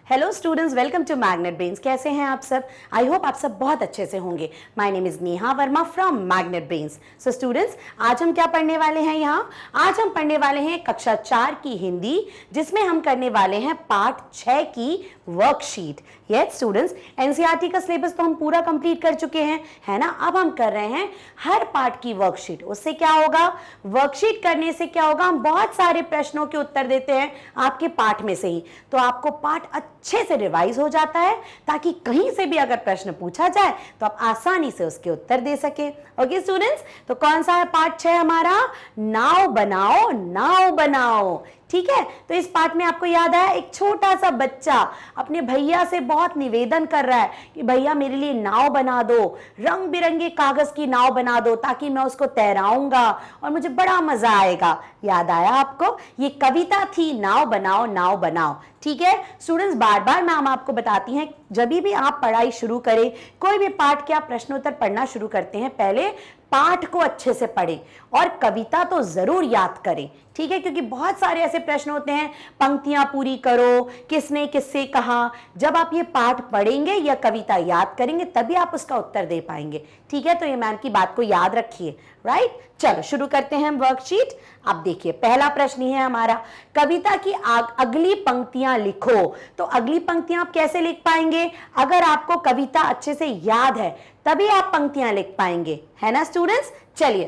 Hello students, welcome to Magnet Brains. कैसे हैं आप सब? आई होप आप सब बहुत अच्छे से होंगे। My name is Neha Verma from magnet brains. So students, आज हम क्या पढ़ने वाले हैं यहाँ? आज हम पढ़ने वाले हैं कक्षा 4 की हिंदी, जिसमें हम करने वाले हैं पार्ट 6 की वर्कशीट। यस स्टूडेंट्स, एनसीईआरटी का सिलेबस तो हम पूरा कंप्लीट कर चुके हैं, है ना। अब हम कर रहे हैं हर पार्ट की वर्कशीट। उससे क्या होगा? वर्कशीट करने से क्या होगा? हम बहुत सारे प्रश्नों के उत्तर देते हैं आपके पाठ में से ही, तो आपको पाठ अच्छे से रिवाइज हो जाता है, ताकि कहीं से भी अगर प्रश्न पूछा जाए तो आप आसानी से उसके उत्तर दे सके। ओके स्टूडेंट्स, तो कौन सा है पार्ट 6 हमारा? नाव बनाओ, नाव बनाओ। ठीक है, तो इस पार्ट में आपको याद आया, एक छोटा सा बच्चा अपने भैया से बहुत निवेदन कर रहा है कि भैया मेरे लिए नाव बना दो, रंग बिरंगे कागज की नाव बना दो, ताकि मैं उसको तैराऊंगा और मुझे बड़ा मजा आएगा। याद आया आपको? ये कविता थी, नाव बनाओ नाव बनाओ। ठीक है स्टूडेंट्स, बार बार मैम आपको बताती हैं, जब भी आप पढ़ाई शुरू करें, कोई भी पाठ के आप प्रश्नोत्तर पढ़ना शुरू करते हैं, पहले पाठ को अच्छे से पढ़ें और कविता तो जरूर याद करें। ठीक है, क्योंकि बहुत सारे ऐसे प्रश्न होते हैं, पंक्तियां पूरी करो, किसने किससे कहा। जब आप ये पाठ पढ़ेंगे या कविता याद करेंगे, तभी आप उसका उत्तर दे पाएंगे। ठीक है, तो ये मैम की बात को याद रखिए। राइट, चलो शुरू करते हैं हम वर्कशीट। अब देखिए, पहला प्रश्न ही है हमारा, कविता की अगली पंक्तियां लिखो। तो अगली पंक्तियां आप कैसे लिख पाएंगे? अगर आपको कविता अच्छे से याद है तभी आप पंक्तियां लिख पाएंगे, है ना स्टूडेंट्स। चलिए,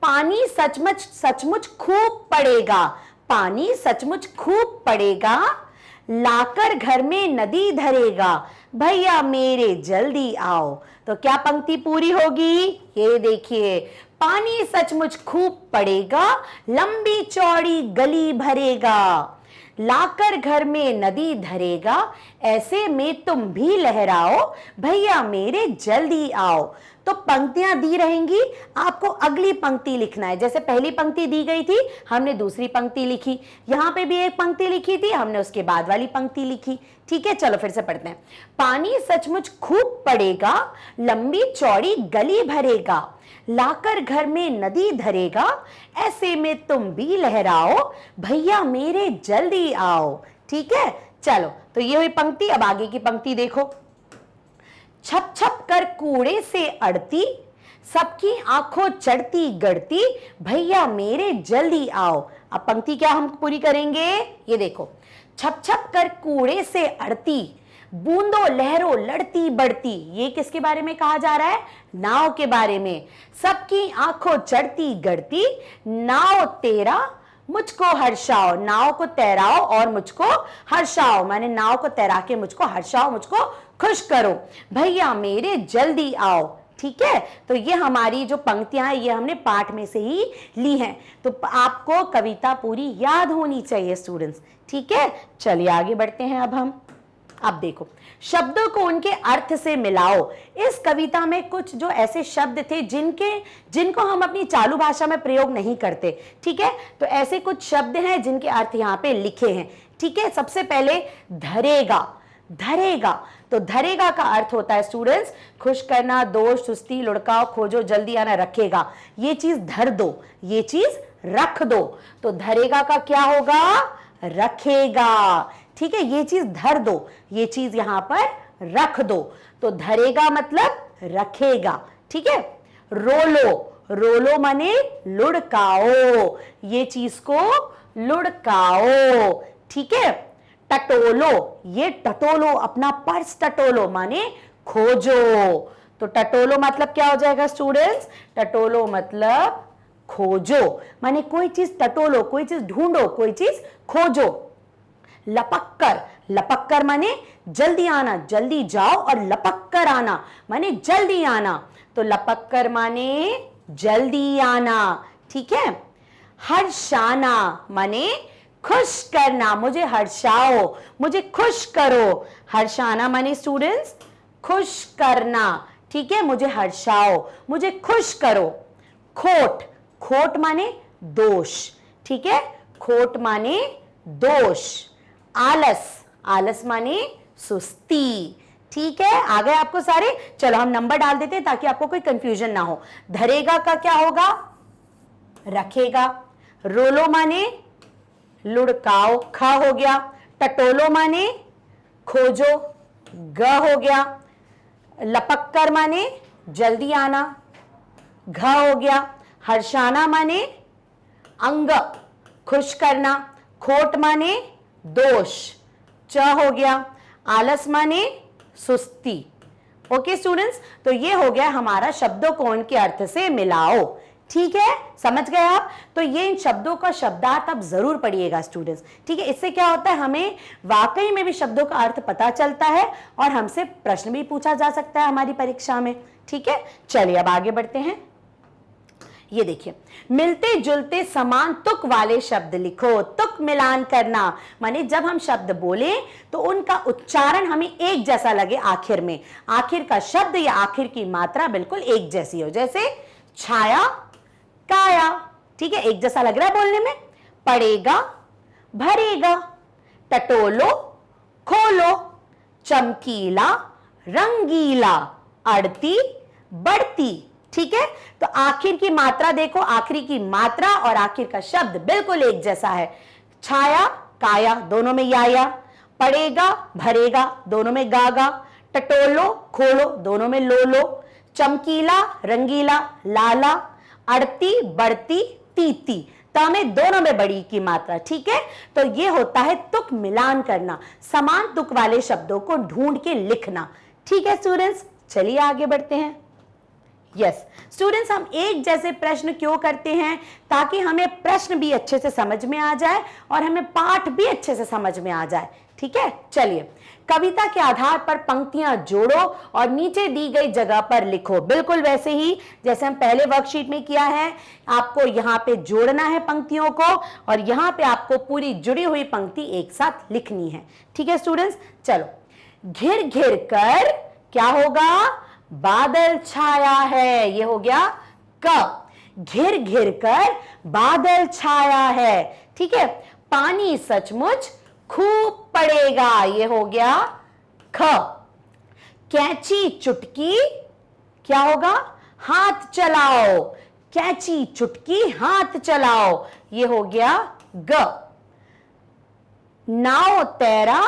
पानी सचमुच सचमुच खूब पड़ेगा, पानी सचमुच खूब पड़ेगा, लाकर घर में नदी धरेगा, भैया मेरे जल्दी आओ। तो क्या पंक्ति पूरी होगी? ये देखिए, पानी सचमुच खूब पड़ेगा, लंबी चौड़ी गली भरेगा, लाकर घर में नदी धरेगा, ऐसे में तुम भी लहराओ, भैया मेरे जल्दी आओ। तो पंक्तियां दी रहेंगी, आपको अगली पंक्ति लिखना है। जैसे पहली पंक्ति दी गई थी, हमने दूसरी पंक्ति लिखी, यहां पे भी एक पंक्ति लिखी थी, हमने उसके बाद वाली पंक्ति लिखी। ठीक है, चलो फिर से पढ़ते हैं। पानी सचमुच खूब पड़ेगा, लंबी चौड़ी गली भरेगा, लाकर घर में नदी धरेगा, ऐसे में तुम भी लहराओ, भैया मेरे जल्दी आओ। ठीक है, चलो, तो ये हुई पंक्ति। अब आगे की पंक्ति देखो। छप छप कर कूड़े से अड़ती, सबकी आंखों चढ़ती गड़ती, भैया मेरे जल्दी आओ। अब पंक्ति क्या हम पूरी करेंगे? ये देखो, छप छप कर कूड़े से अड़ती, बूंदों लहरों लड़ती बढ़ती। ये किसके बारे में कहा जा रहा है? नाव के बारे में। सबकी आंखों चढ़ती गड़ती, नाव तेरा मुझको हर्षाओ, नाव को तैराओ और मुझको हर्षाओ, माने नाव को तैरा के मुझको हर्षाओ, मुझको खुश करो, भैया मेरे जल्दी आओ। ठीक है, तो ये हमारी जो पंक्तियां हैं, ये हमने पाठ में से ही ली हैं। तो आपको कविता पूरी याद होनी चाहिए स्टूडेंट्स। ठीक है, चलिए आगे बढ़ते हैं अब हम। अब देखो, शब्दों को उनके अर्थ से मिलाओ। इस कविता में कुछ जो ऐसे शब्द थे जिनको हम अपनी चालू भाषा में प्रयोग नहीं करते। ठीक है, तो ऐसे कुछ शब्द हैं जिनके अर्थ यहाँ पे लिखे हैं। ठीक है, सबसे पहले धरेगा। धरेगा, तो धरेगा का अर्थ होता है स्टूडेंट्स, खुश करना, दोष, सुस्ती, लुढ़काओ, खोजो, जल्दी आना, रखेगा। ये चीज धर दो, ये चीज रख दो। तो धरेगा का क्या होगा? रखेगा। ठीक है, ये चीज धर दो, ये चीज यहां पर रख दो। तो धरेगा मतलब रखेगा। ठीक है, रोलो, रोलो माने लुढ़काओ, ये चीज को लुढ़काओ। ठीक है, टटोलो, ये टटोलो, अपना पर्स टटोलो माने खोजो। तो टटोलो मतलब क्या हो जाएगा स्टूडेंट्स? टटोलो मतलब खोजो, माने कोई चीज टटोलो, कोई चीज ढूंढो, कोई चीज खोजो। लपक कर, लपक कर माने जल्दी आना, जल्दी जाओ, और लपक कर आना माने जल्दी आना। तो लपक कर माने जल्दी आना। ठीक है, हर्षाना माने खुश करना, मुझे हर्षाओ, मुझे खुश करो। हर्षाना माने स्टूडेंट्स खुश करना। ठीक है, मुझे हर्षाओ, मुझे खुश करो। खोट, खोट माने दोष। ठीक है, खोट माने दोष। आलस, आलस माने सुस्ती। ठीक है, आ गए आपको सारे? चलो हम नंबर डाल देते हैं ताकि आपको कोई कंफ्यूजन ना हो। धरेगा का क्या होगा? रखेगा। रोलो माने लुढ़काओ, खा हो गया। टटोलो माने खोजो, ग हो गया। लपक कर माने जल्दी आना, घ हो गया। हर्षाना माने अंग, खुश करना। खोट माने दोष, च हो गया। आलस माने सुस्ती। ओके स्टूडेंट्स, तो ये हो गया हमारा शब्दों को उनके अर्थ से मिलाओ। ठीक है, समझ गए आप? तो ये इन शब्दों का शब्दार्थ आप जरूर पढ़िएगा स्टूडेंट्स। ठीक है, इससे क्या होता है, हमें वाकई में भी शब्दों का अर्थ पता चलता है और हमसे प्रश्न भी पूछा जा सकता है हमारी परीक्षा में। ठीक है, चलिए अब आगे बढ़ते हैं। ये देखिए, मिलते जुलते समान तुक वाले शब्द लिखो। तुक मिलान करना माने जब हम शब्द बोले तो उनका उच्चारण हमें एक जैसा लगे आखिर में, आखिर का शब्द या आखिर की मात्रा बिल्कुल एक जैसी हो। जैसे छाया, काया, ठीक है, एक जैसा लग रहा है बोलने में। पड़ेगा, भरेगा। टटोलो, खोलो। चमकीला, रंगीला। अड़ती, बढ़ती। ठीक है, तो आखिर की मात्रा देखो, आखिरी की मात्रा और आखिर का शब्द बिल्कुल एक जैसा है। छाया, काया, दोनों में या। पड़ेगा, भरेगा, दोनों में गा। टटोलो, खोलो, दोनों में लो। चमकीला, रंगीला, लाला। अड़ती, बढ़ती, तीती, में दोनों में बड़ी की मात्रा। ठीक है, तो ये होता है तुक मिलान करना, समान तुक वाले शब्दों को ढूंढ के लिखना। ठीक है स्टूडेंट्स, चलिए आगे बढ़ते हैं। यस स्टूडेंट्स, हम एक जैसे प्रश्न क्यों करते हैं? ताकि हमें प्रश्न भी अच्छे से समझ में आ जाए और हमें पाठ भी अच्छे से समझ में आ जाए। ठीक है, चलिए कविता के आधार पर पंक्तियां जोड़ो और नीचे दी गई जगह पर लिखो। बिल्कुल वैसे ही जैसे हम पहले वर्कशीट में किया है, आपको यहाँ पे जोड़ना है पंक्तियों को और यहाँ पे आपको पूरी जुड़ी हुई पंक्ति एक साथ लिखनी है। ठीक है स्टूडेंट्स, चलो। घिर घिर कर क्या होगा? बादल छाया है, ये हो गया क। घिर घिर कर बादल छाया है। ठीक है, पानी सचमुच खूब पड़ेगा, ये हो गया ख। कैंची चुटकी क्या होगा? हाथ चलाओ। कैंची चुटकी हाथ चलाओ, ये हो गया ग। नाव तैरा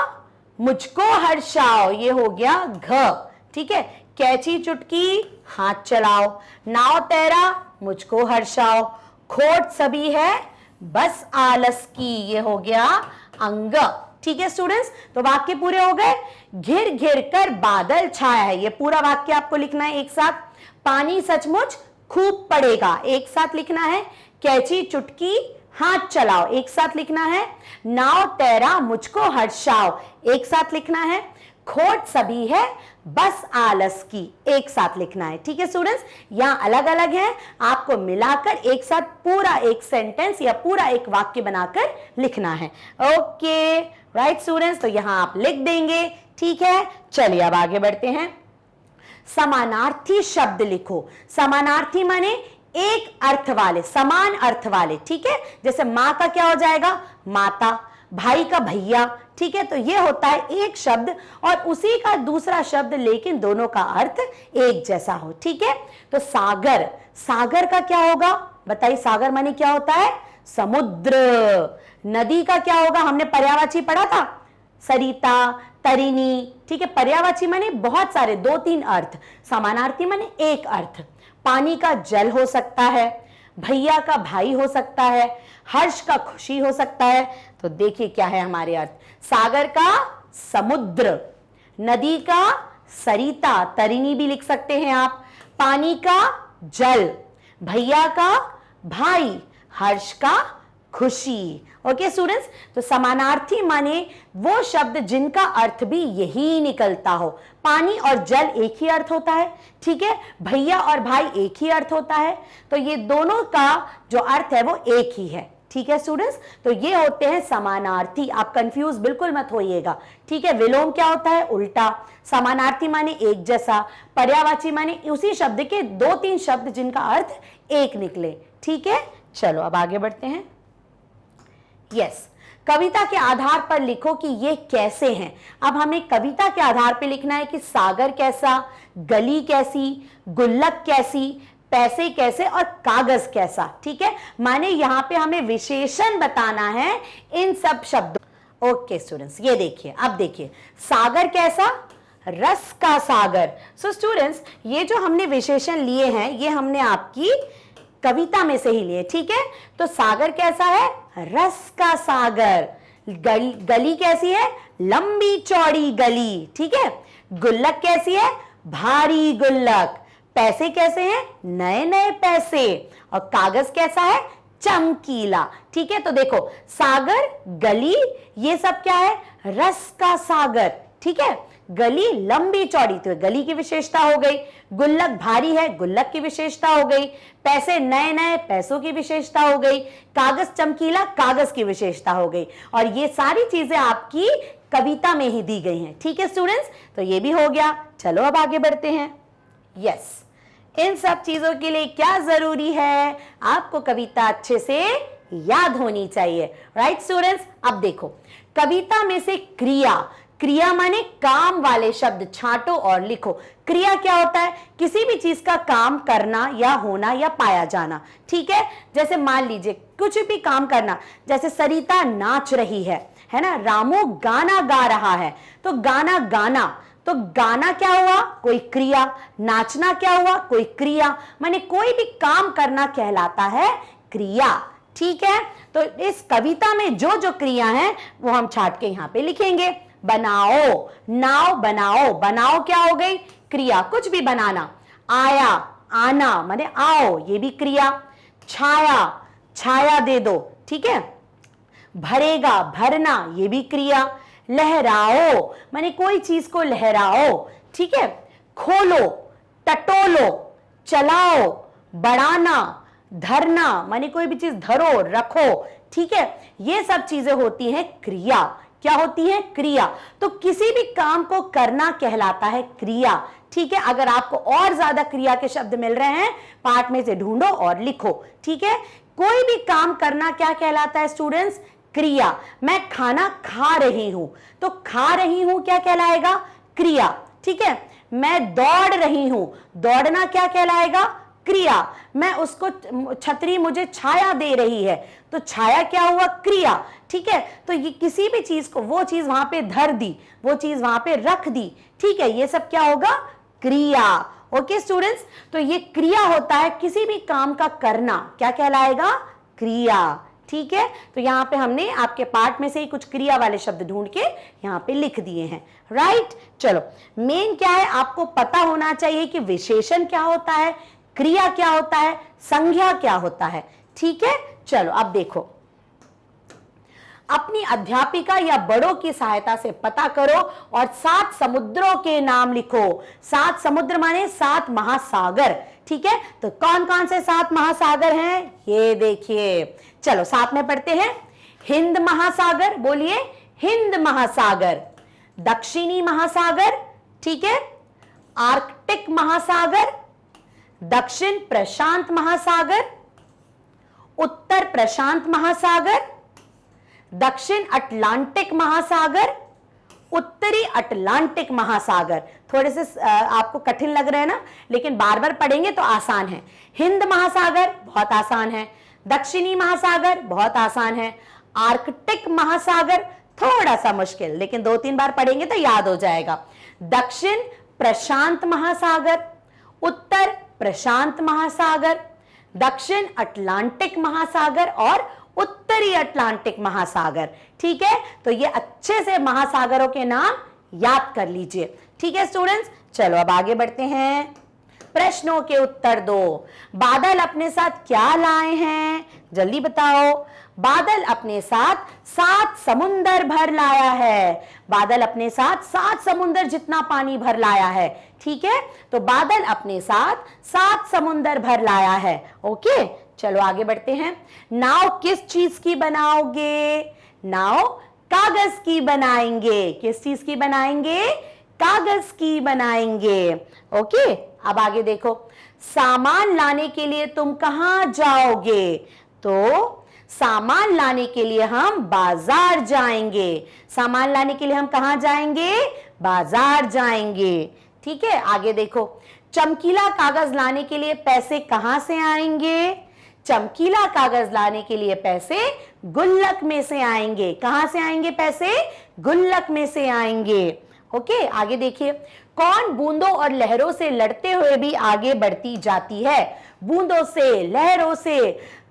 मुझको हर्षाओ, ये हो गया घ। ठीक है, कैंची चुटकी हाथ चलाओ, नाव तैरा मुझको हर्षाओ। खोट सभी है बस आलस की, ये हो गया अंग। ठीक है स्टूडेंट्स, तो वाक्य पूरे हो गए। घिर घिर कर बादल छाया है, ये पूरा वाक्य आपको लिखना है एक साथ। पानी सचमुच खूब पड़ेगा, एक साथ लिखना है। कैंची चुटकी हाथ चलाओ, एक साथ लिखना है। नाव तैरा मुझको हर्षाओ, एक साथ लिखना है। खोट सभी है बस आलस की, एक साथ लिखना है। ठीक है स्टूडेंट्स, यहां अलग अलग है, आपको मिलाकर एक साथ पूरा एक सेंटेंस या पूरा एक वाक्य बनाकर लिखना है। ओके राइट स्टूडेंट्स, तो यहां आप लिख देंगे। ठीक है, चलिए अब आगे बढ़ते हैं। समानार्थी शब्द लिखो। समानार्थी माने एक अर्थ वाले, समान अर्थ वाले। ठीक है, जैसे मां का क्या हो जाएगा? माता। भाई का भैया। ठीक है, तो ये होता है एक शब्द और उसी का दूसरा शब्द लेकिन दोनों का अर्थ एक जैसा हो। ठीक है, तो सागर, सागर का क्या होगा? बताइए, सागर माने क्या होता है? समुद्र। नदी का क्या होगा? हमने पर्यायवाची पढ़ा था, सरिता, तरिणी। ठीक है, पर्यायवाची माने बहुत सारे, 2-3 अर्थ, समानार्थी माने एक अर्थ। पानी का जल हो सकता है, भैया का भाई हो सकता है, हर्ष का खुशी हो सकता है। तो देखिए क्या है हमारे अर्थ। सागर का समुद्र, नदी का सरिता, तरिणी भी लिख सकते हैं आप। पानी का जल, भैया का भाई, हर्ष का खुशी। ओके स्टूडेंट्स, तो समानार्थी माने वो शब्द जिनका अर्थ भी यही निकलता हो। पानी और जल एक ही अर्थ होता है। ठीक है, भैया और भाई एक ही अर्थ होता है, तो ये दोनों का जो अर्थ है वो एक ही है। ठीक है स्टूडेंट्स, तो ये होते हैं समानार्थी। आप कंफ्यूज बिल्कुल मत होइएगा। ठीक है, विलोम क्या होता है? उल्टा। समानार्थी माने एक जैसा, पर्यायवाची माने उसी शब्द के 2-3 शब्द जिनका अर्थ एक निकले। ठीक है, चलो अब आगे बढ़ते हैं। यस, कविता के आधार पर लिखो कि ये कैसे हैं। अब हमें कविता के आधार पर लिखना है कि सागर कैसा, गली कैसी, गुल्लक कैसी, पैसे कैसे और कागज कैसा। ठीक है, माने यहां पे हमें विशेषण बताना है इन सब शब्दों। ओके स्टूडेंट्स, ये देखिए, अब देखिए सागर कैसा, रस का सागर। सो स्टूडेंट्स, ये जो हमने विशेषण लिए हैं ये हमने आपकी कविता में से ही लिए, ठीक है। तो सागर कैसा है, रस का सागर। गली कैसी है, लंबी चौड़ी गली, ठीक है। गुल्लक कैसी है, भारी गुल्लक। पैसे कैसे हैं, नए नए पैसे। और कागज कैसा है, चमकीला, ठीक है। तो देखो सागर, गली, ये सब क्या है, रस का सागर, ठीक है। गली लंबी चौड़ी, तो गली की विशेषता हो गई। गुल्लक भारी है, गुल्लक की विशेषता हो गई। पैसे नए नए, पैसों की विशेषता हो गई। कागज चमकीला, कागज की विशेषता हो गई। और ये सारी चीजें आपकी कविता में ही दी गई हैं, ठीक है स्टूडेंट्स। तो ये भी हो गया। चलो अब आगे बढ़ते हैं। यस, इन सब चीजों के लिए क्या जरूरी है, आपको कविता अच्छे से याद होनी चाहिए, राइट स्टूडेंट्स। अब देखो कविता में से क्रिया, क्रिया माने काम वाले शब्द छांटो और लिखो। क्रिया क्या होता है, किसी भी चीज का काम करना या होना या पाया जाना, ठीक है। जैसे मान लीजिए कुछ भी काम करना, जैसे सरिता नाच रही है ना, रामू गाना गा रहा है। तो गाना गाना, तो गाना क्या हुआ, कोई क्रिया। नाचना क्या हुआ, कोई क्रिया। माने कोई भी काम करना कहलाता है क्रिया, ठीक है। तो इस कविता में जो जो क्रिया है वो हम छाट के यहां पे लिखेंगे। बनाओ, नाव बनाओ, बनाओ क्या हो गई, क्रिया, कुछ भी बनाना। आया, आना माने आओ, ये भी क्रिया। छाया, छाया दे दो, ठीक है। भरेगा, भरना, ये भी क्रिया। लहराओ माने कोई चीज को लहराओ, ठीक है। खोलो, टटोलो, चलाओ, बढ़ाना, धरना माने कोई भी चीज धरो, रखो, ठीक है। ये सब चीजें होती हैं क्रिया। क्या होती है, क्रिया। तो किसी भी काम को करना कहलाता है क्रिया, ठीक है। अगर आपको और ज्यादा क्रिया के शब्द मिल रहे हैं पाठ में से ढूंढो और लिखो, ठीक है। कोई भी काम करना क्या कहलाता है स्टूडेंट्स, क्रिया। मैं खाना खा रही हूं, तो खा रही हूं क्या कहलाएगा, क्रिया, ठीक है। मैं दौड़ रही हूं, दौड़ना क्या कहलाएगा, क्रिया। मैं उसको, छतरी मुझे छाया दे रही है, तो छाया क्या हुआ, क्रिया, ठीक है। तो ये किसी भी चीज को, वो चीज वहां पे धर दी, वो चीज वहां पे रख दी, ठीक है। ये सब क्या होगा, क्रिया। ओके स्टूडेंट्स, तो ये क्रिया होता है किसी भी काम का करना, क्या कहलाएगा, क्रिया, ठीक है। तो यहां पे हमने आपके पाठ में से ही कुछ क्रिया वाले शब्द ढूंढ के यहां पे लिख दिए हैं, राइट। चलो मेन क्या है, आपको पता होना चाहिए कि विशेषण क्या होता है, क्रिया क्या होता है, संज्ञा क्या होता है, ठीक है। चलो अब देखो, अपनी अध्यापिका या बड़ों की सहायता से पता करो और 7 समुद्रों के नाम लिखो। 7 समुद्र माने 7 महासागर, ठीक है। तो कौन कौन से 7 महासागर हैं, ये देखिए। चलो साथ में पढ़ते हैं। हिंद महासागर, बोलिए हिंद महासागर। दक्षिणी महासागर, ठीक है। आर्कटिक महासागर, दक्षिण प्रशांत महासागर, उत्तर प्रशांत महासागर, दक्षिण अटलांटिक महासागर, उत्तरी अटलांटिक महासागर। थोड़े से आपको कठिन लग रहे हैं ना, लेकिन बार बार पढ़ेंगे तो आसान है। हिंद महासागर बहुत आसान है, दक्षिणी महासागर बहुत आसान है, आर्कटिक महासागर थोड़ा सा मुश्किल, लेकिन 2-3 बार पढ़ेंगे तो याद हो जाएगा। दक्षिण प्रशांत महासागर, उत्तर प्रशांत महासागर, दक्षिण अटलांटिक महासागर और उत्तरी अटलांटिक महासागर, ठीक है। तो ये अच्छे से महासागरों के नाम याद कर लीजिए, ठीक है स्टूडेंट्स। चलो अब आगे बढ़ते हैं, प्रश्नों के उत्तर दो। बादल अपने साथ क्या लाए हैं, जल्दी बताओ। बादल अपने साथ 7 समुंदर भर लाया है। बादल अपने साथ 7 समुंदर जितना पानी भर लाया है, ठीक है। तो बादल अपने साथ 7 समुंदर भर लाया है, ओके। चलो आगे बढ़ते हैं। नाव किस चीज की बनाओगे, नाव कागज की बनाएंगे। किस चीज की बनाएंगे, कागज की बनाएंगे, ओके। अब आगे देखो, सामान लाने के लिए तुम कहां जाओगे, तो सामान लाने के लिए हम बाजार जाएंगे। सामान लाने के लिए हम कहां जाएंगे, बाजार जाएंगे, ठीक है। आगे देखो, चमकीला कागज लाने के लिए पैसे कहां से आएंगे, चमकीला कागज लाने के लिए पैसे गुल्लक में से आएंगे। कहां से आएंगे पैसे? गुल्लक में से आएंगे। ओके, आगे देखिए, कौन बूंदों और लहरों से लड़ते हुए भी आगे बढ़ती जाती है? बूंदों से, लहरों से,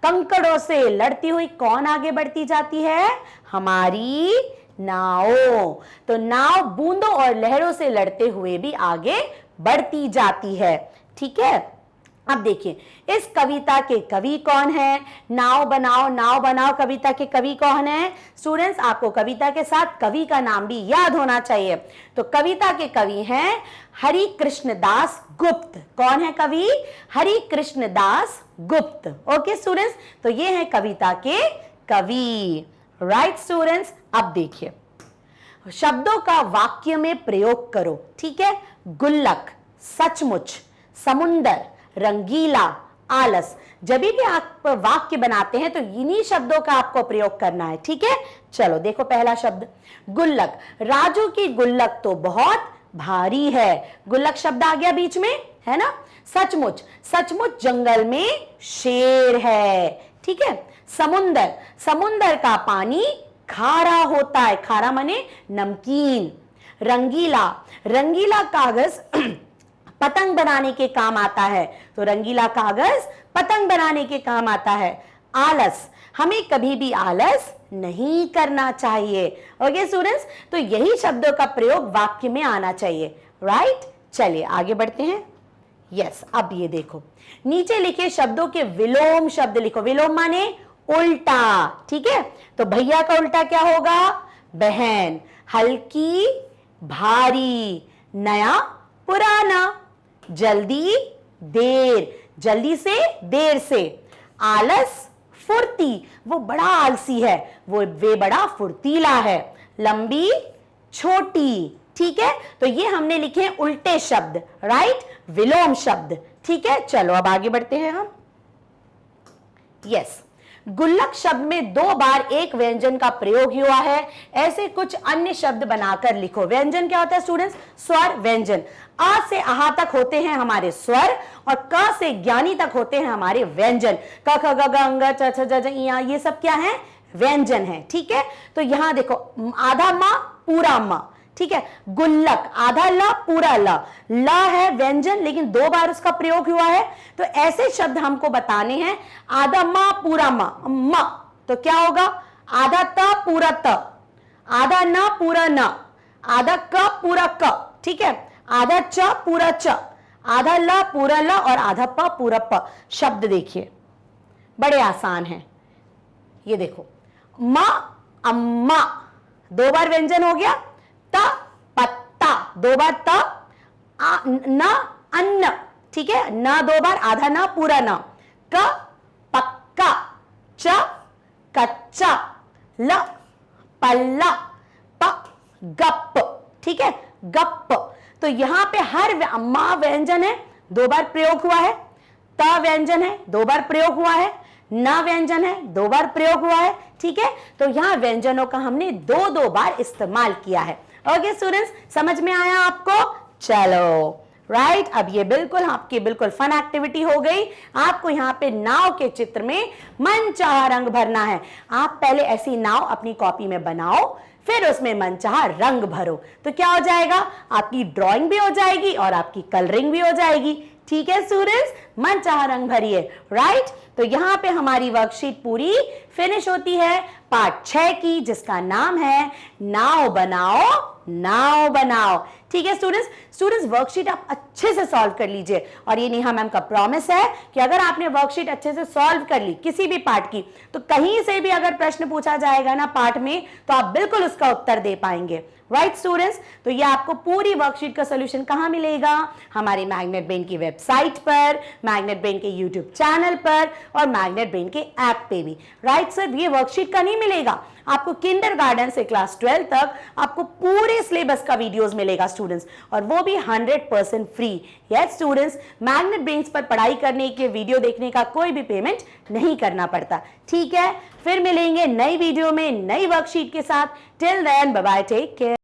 कंकड़ों से लड़ती हुई कौन आगे बढ़ती जाती है? हमारी नाव। तो नाव बूंदों और लहरों से लड़ते हुए भी आगे बढ़ती जाती है। ठीक है, अब देखिए, इस कविता के कवि कौन है? नाव बनाओ कविता के कवि कौन है? स्टूडेंट्स, आपको कविता के साथ कवि का नाम भी याद होना चाहिए। तो कविता के कवि हैं हरि कृष्ण दास गुप्त। कौन है कवि? हरि कृष्ण दास गुप्त। ओके स्टूडेंट्स, तो ये है कविता के कवि। राइट स्टूडेंट्स, अब देखिए, शब्दों का वाक्य में प्रयोग करो। ठीक है, गुल्लक, सचमुच, समुंदर, रंगीला, आलस। जब भी आप वाक्य बनाते हैं तो इन्हीं शब्दों का आपको प्रयोग करना है। ठीक है, चलो देखो, पहला शब्द गुल्लक। राजू की गुल्लक तो बहुत भारी है। गुल्लक शब्द आ गया बीच में, है ना। सचमुच, सचमुच जंगल में शेर है। ठीक है, समुंदर, समुंदर का पानी खारा होता है। खारा माने नमकीन। रंगीला, रंगीला कागज पतंग बनाने के काम आता है। तो रंगीला कागज पतंग बनाने के काम आता है। आलस, हमें कभी भी आलस नहीं करना चाहिए। ओके स्टूडेंट्स, तो यही शब्दों का प्रयोग वाक्य में आना चाहिए। राइट, चलिए आगे बढ़ते हैं। यस, अब ये देखो, नीचे लिखे शब्दों के विलोम शब्द लिखो। विलोम माने उल्टा। ठीक है, तो भैया का उल्टा क्या होगा? बहन। हल्की, भारी, नया, पुराना, जल्दी, देर, जल्दी से, देर से, आलस, फुर्ती, वो बड़ा आलसी है, वे बड़ा फुर्तीला है, लंबी, छोटी। ठीक है, तो ये हमने लिखे उल्टे शब्द, राइट, विलोम शब्द। ठीक है, चलो अब आगे बढ़ते हैं हम। यस, गुल्लक शब्द में 2 बार एक व्यंजन का प्रयोग हुआ है। ऐसे कुछ अन्य शब्द बनाकर लिखो। व्यंजन क्या होता है स्टूडेंट्स? स्वर व्यंजन। आ से आहा तक होते हैं हमारे स्वर और क से ज्ञानी तक होते हैं हमारे व्यंजन। क ख ग घ अंग च छ ज ज ये सब क्या है? व्यंजन है। ठीक है, तो यहां देखो, आधा म पूरा म। ठीक है, गुल्लक, आधा ल पूरा ल। ल है व्यंजन, लेकिन 2 बार उसका प्रयोग हुआ है। तो ऐसे शब्द हमको बताने हैं। आधा म पूरा म, तो क्या होगा? आधा त पूरा त, आधा न पूरा न, आधा क पूरा क। ठीक है, आधा च पूरा च, आधा ल पूरा ल और आधा प पूरा प। शब्द देखिए, बड़े आसान हैं। ये देखो, म अम्मा, 2 बार व्यंजन हो गया। त पत्ता, 2 बार त। न अन्न, ठीक है, न 2 बार, आधा न पूरा न। क पक्का, च कच्चा, ल पल्ला, प गप। ठीक है, गप। तो यहां पे हर मां व्यंजन है, 2 बार प्रयोग हुआ है। त व्यंजन है, 2 बार प्रयोग हुआ है। न व्यंजन है, 2 बार प्रयोग हुआ है। ठीक है, तो यहां व्यंजनों का हमने 2-2 बार इस्तेमाल किया है। ओके स्टूडेंट्स, समझ में आया आपको? चलो राइट, अब ये बिल्कुल आपकी बिल्कुल फन एक्टिविटी हो गई। आपको यहाँ पे नाव के चित्र में मनचाहा रंग भरना है। आप पहले ऐसी नाव अपनी कॉपी में बनाओ, फिर उसमें मनचाहा रंग भरो। तो क्या हो जाएगा? आपकी ड्राइंग भी हो जाएगी और आपकी कलरिंग भी हो जाएगी। ठीक है स्टूडेंट्स, मनचाहा रंग भरिए। राइट, तो यहाँ पे हमारी वर्कशीट पूरी फिनिश होती है पार्ट 6 की, जिसका नाम है नाव बनाओ नाव बनाओ। ठीक है स्टूडेंट्स, वर्कशीट आप अच्छे से सॉल्व कर लीजिए। और ये नेहा मैम का प्रॉमिस है कि अगर आपने वर्कशीट अच्छे से सॉल्व कर ली किसी भी पार्ट की, तो कहीं से भी अगर प्रश्न पूछा जाएगा ना पार्ट में, तो आप बिल्कुल उसका उत्तर दे पाएंगे। राइट स्टूडेंट्स, तो ये आपको पूरी वर्कशीट का सोल्यूशन कहां मिलेगा? हमारे मैग्नेट ब्रेन की वेबसाइट पर, मैग्नेट ब्रेन के यूट्यूब चैनल पर और मैग्नेट ब्रेन के ऐप पे भी। राइट सर, ये वर्कशीट का नहीं मिलेगा आपको, किंडरगार्टन से क्लास 12 तक आपको पूरे सिलेबस का वीडियोस मिलेगा स्टूडेंट्स, और वो भी 100% free. Yes students, magnet brains पर पढ़ाई करने के वीडियो देखने का कोई भी पेमेंट नहीं करना पड़ता। ठीक है, फिर मिलेंगे नई वीडियो में नई वर्कशीट के साथ। Till then bye bye, take care.